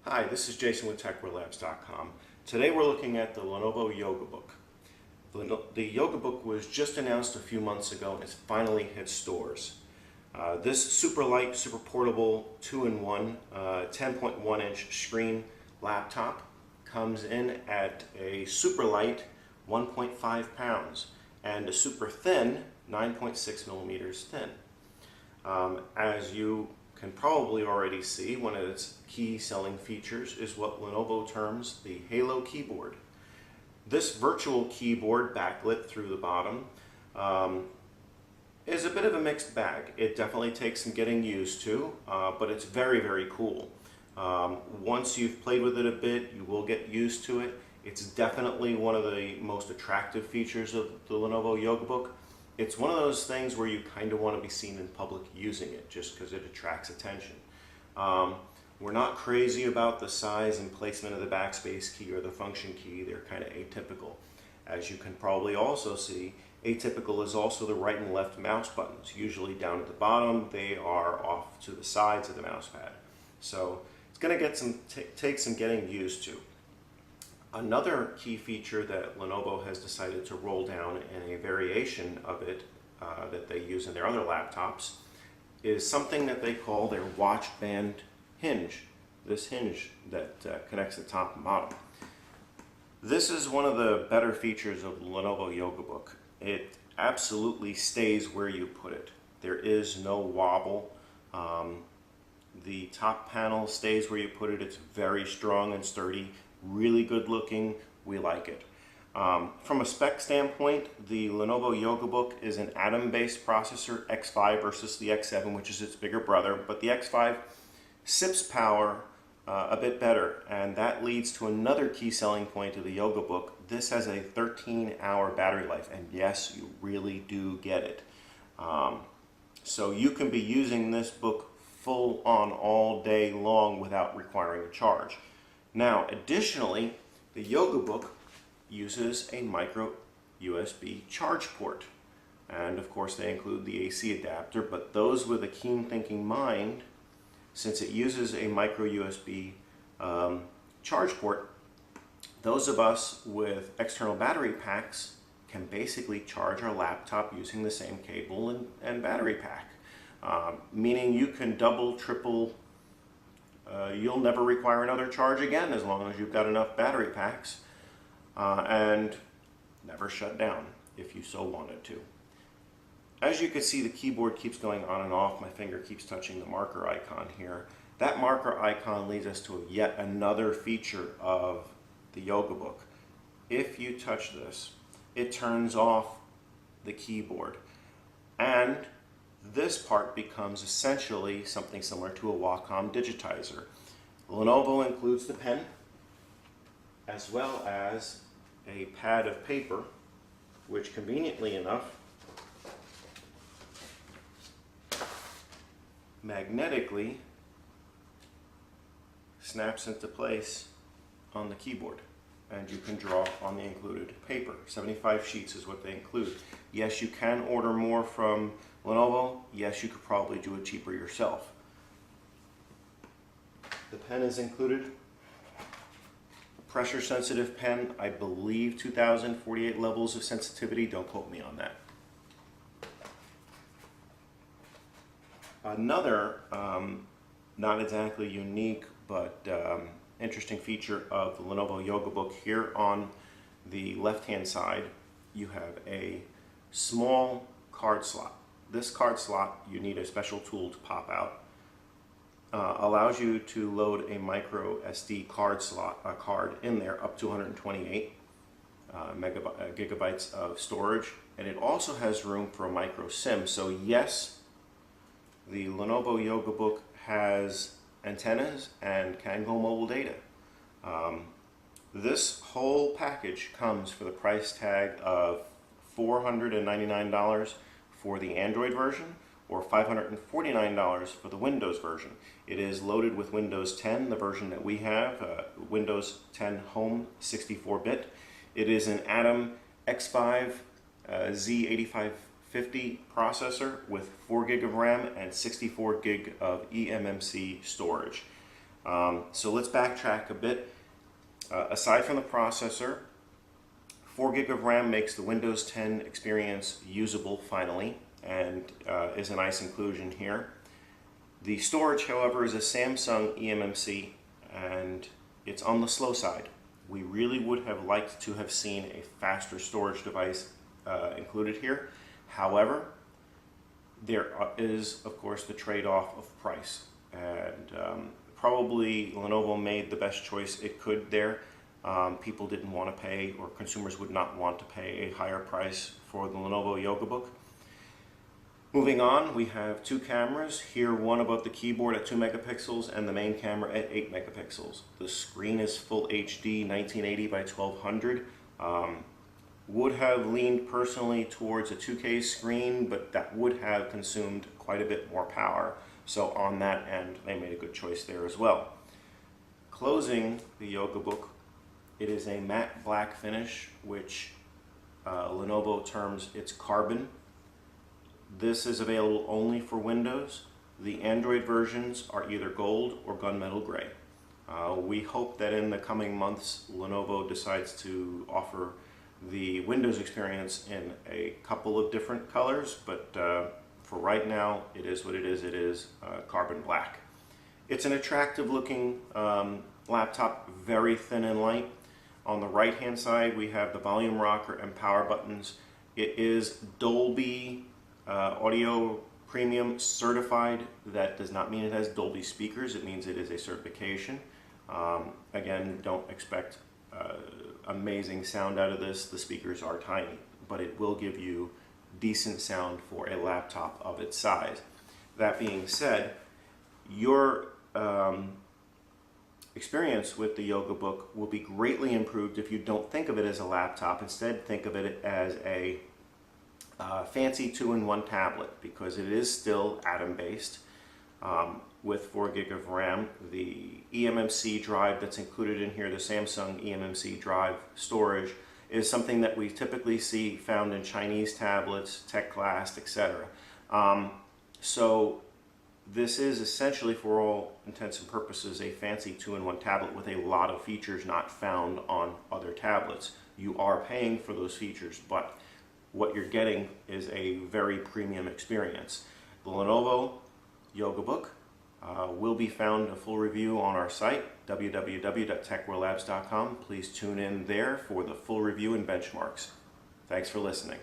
Hi, this is Jason with TechWorldLabs.com. Today we're looking at the Lenovo Yoga Book. The Yoga Book was just announced a few months ago and it's finally hit stores. This super light, super portable 2-in-1 10.1 inch screen laptop comes in at a super light 1.5 pounds and a super thin 9.6 millimeters thin. As you can probably already see, one of its key selling features is what Lenovo terms the Halo keyboard. This virtual keyboard backlit through the bottom is a bit of a mixed bag. It definitely takes some getting used to, but it's very, very cool. Once you've played with it a bit, you will get used to it. It's definitely one of the most attractive features of the Lenovo Yoga Book. It's one of those things where you kind of want to be seen in public using it just because it attracts attention. We're not crazy about the size and placement of the backspace key or the function key. They're kind of atypical. As you can probably also see, atypical is also the right and left mouse buttons. Usually down at the bottom, they are off to the sides of the mouse pad. So it's going to take some getting used to. Another key feature that Lenovo has decided to roll down in a variation of it that they use in their other laptops is something that they call their watch band hinge. This hinge that connects the top and bottom. This is one of the better features of the Lenovo Yoga Book. It absolutely stays where you put it. There is no wobble. The top panel stays where you put it. It's very strong and sturdy. Really good looking. We like it. From a spec standpoint, the Lenovo Yoga Book is an Atom-based processor, X5 versus the X7, which is its bigger brother, but the X5 sips power a bit better, and that leads to another key selling point of the Yoga Book. This has a 13-hour battery life, and yes, you really do get it. So you can be using this book full on all day long without requiring a charge. Now, additionally, the Yoga Book uses a micro USB charge port. And of course, they include the AC adapter, but those with a keen thinking mind, since it uses a micro USB charge port, those of us with external battery packs can basically charge our laptop using the same cable and battery pack. Meaning you can double, triple, you'll never require another charge again as long as you've got enough battery packs and never shut down if you so wanted to. As you can see, the keyboard keeps going on and off. My finger keeps touching the marker icon here. That marker icon leads us to yet another feature of the Yoga Book. If you touch this, it turns off the keyboard, and this part becomes essentially something similar to a Wacom digitizer. Lenovo includes the pen as well as a pad of paper, which conveniently enough magnetically snaps into place on the keyboard, and you can draw on the included paper. 75 sheets is what they include. Yes, you can order more from Lenovo. Yes, you could probably do it cheaper yourself. The pen is included. A pressure sensitive pen, I believe 2048 levels of sensitivity. Don't quote me on that. Another not exactly unique but interesting feature of the Lenovo Yoga Book, here on the left hand side you have a small card slot. This card slot, you need a special tool to pop out. Allows you to load a micro SD card in there up to 128 gigabytes of storage, and it also has room for a micro SIM. So yes, the Lenovo Yoga Book has antennas and can go mobile data. This whole package comes for the price tag of $499 for the Android version, or $549 for the Windows version. It is loaded with Windows 10, the version that we have, Windows 10 Home 64-bit. It is an Atom X5 Z8550 processor with 4 gig of RAM and 64 gig of eMMC storage. So let's backtrack a bit. Aside from the processor, 4 gig of RAM makes the Windows 10 experience usable finally, and is a nice inclusion here. The storage, however, is a Samsung eMMC, and it's on the slow side. We really would have liked to have seen a faster storage device included here. However, there is, of course, the trade-off of price, and probably Lenovo made the best choice it could there. People didn't want to pay, or consumers would not want to pay a higher price for the Lenovo YogaBook. Moving on, we have 2 cameras. Here, one above the keyboard at 2 megapixels and the main camera at 8 megapixels. The screen is full HD 1980 by 1200. Would have leaned personally towards a 2K screen, but that would have consumed quite a bit more power. So on that end, they made a good choice there as well. Closing the YogaBook, it is a matte black finish, which Lenovo terms its carbon. This is available only for Windows. The Android versions are either gold or gunmetal gray. We hope that in the coming months, Lenovo decides to offer the Windows experience in a couple of different colors, but for right now, it is what it is. It is carbon black. It's an attractive looking laptop, very thin and light. On the right hand side, we have the volume rocker and power buttons. It is Dolby Audio Premium certified. That does not mean it has Dolby speakers. It means it is a certification. Again, don't expect amazing sound out of this. The speakers are tiny, but it will give you decent sound for a laptop of its size. That being said, your experience with the YogaBook will be greatly improved if you don't think of it as a laptop. Instead, think of it as a fancy 2-in-1 tablet, because it is still Atom-based with 4 gig of RAM. The eMMC drive that's included in here, the Samsung eMMC drive storage, is something that we typically see found in Chinese tablets, TechGlass, etc. So this is essentially, for all intents and purposes, a fancy 2-in-1 tablet with a lot of features not found on other tablets. You are paying for those features, but what you're getting is a very premium experience. The Lenovo YogaBook will be found a full review on our site, www.techworldlabs.com. Please tune in there for the full review and benchmarks. Thanks for listening.